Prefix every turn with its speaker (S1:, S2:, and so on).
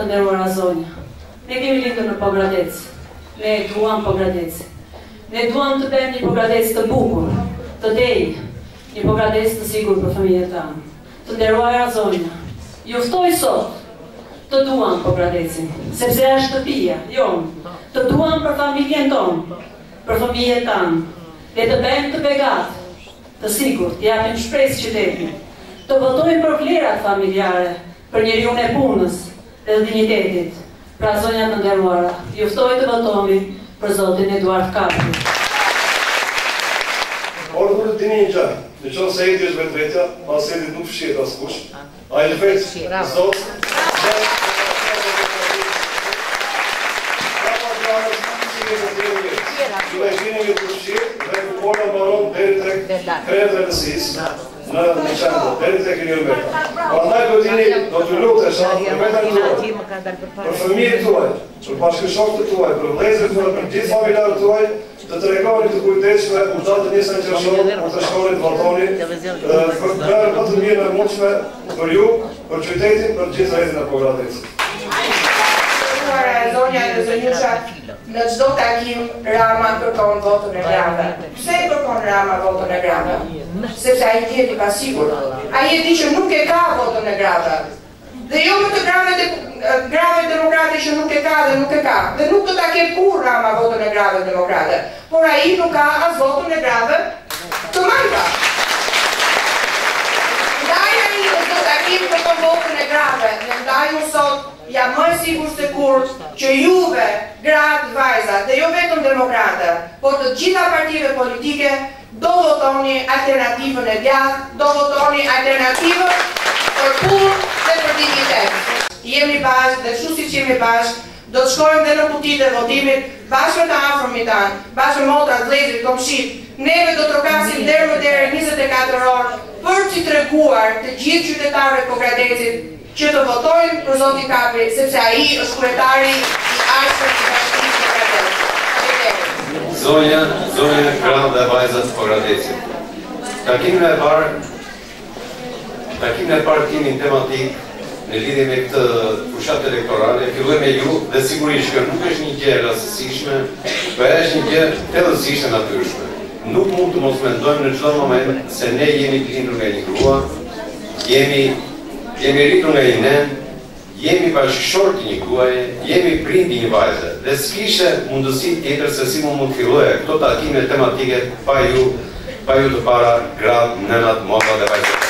S1: të nderuara zonja. Ne kemi lindur në Pogradec. Ne duam Pogradec. Ne duam të bëjmë një Pogradec të bukur, të dejë, një Pogradec të sigurt për familjet tanë. Të nderuara zonja, ju ftoj sot të duam Pogradecin, sepse është shtëpia jonë. Të duam për familjen tonë, për familjet tanë. Dhe të bëjmë të begat, të sigurt, të japim shpresë qytetit. Të votojmë për vlerat familjare, për njeriun e punës dhe dinjitetit. Pra zonja të nderuara, ju ftoj të votomi për zotin Eduard Kapri.
S2: Por duhet të dini një gjë, në qoftë se Edi është vetvetja, pas Edit nuk fshihet askush. Ai vetë zot. Ju e shihni një përfshirë dhe ku porta mbaron deri tek krevëtësisë në qendër, deri tek Riometa. Prandaj do t'ju lutesh për vetën tuaj, për fëmijët tuaj, për bashkëshortët tuaj, për vëllezërit tuaj, për gjithë familjarët tuaj, të tregoni të kujdesshme kur datë nisën qershor, kur të shkoni të votoni, për më të mirë e mundshme për ju, për qytetin, për gjithë rrethin e Pogradecit.
S3: Zonja dhe zonjusha, në çdo takim Rama kërkon votën e grave. Pse kërkon Rama votën e grave? Sepse ai jeti pasigur. Ai e di që nuk e ka votën e grave. Dhe jo më të grave demokrate që nuk e ka dhe nuk e ka. Dhe nuk do ta ketë kur Rama votën e grave demokrate. Por ai nuk ka as votën e grave të Majka. Ndaj ai në çdo takim kërkon votën e grave. Në ndaj unë sot jam më e sigurt se kur që juve, gratë, vajzat, dhe jo vetëm demokratë, por të gjitha partive politike, do votoni alternativën e djathtë, do votoni alternativën për punë dhe për dignitet. Jemi bashkë dhe kështu siç jemi bashkë, do të shkojmë dhe në kutitë e votimit, bashkë me të afërmit tanë, bashkë me motrat, vëllezërit, komshit. Neve do të trokasim deri më deri 24 orë për t'i treguar të gjithë qytetarëve të Pogradecit që të votojnë për zotin Kapri, sepse ai është kryetari i arshëm të bashkisë të Pogradecit.
S4: Zonja, gratë dhe vajzat të Pogradecit. Takimin e parë kemi në tematik në lidhje me këtë fushat elektorale, filloj me ju dhe sigurisht që nuk është një gjë rastësishme, por është një gjë thellësisht e natyrshme. Nuk mund të mos mendojmë në çdo moment se ne jemi të lindur nga një grua, jemi rritur nga një nen, jemi bashkëshorti një gruaje, jemi prindi një vajze. Dhe s'kishte mundësi tjetër se si mund të filloje këto takime tematike pa ju të para gratë, nënat, motra dhe vajzat.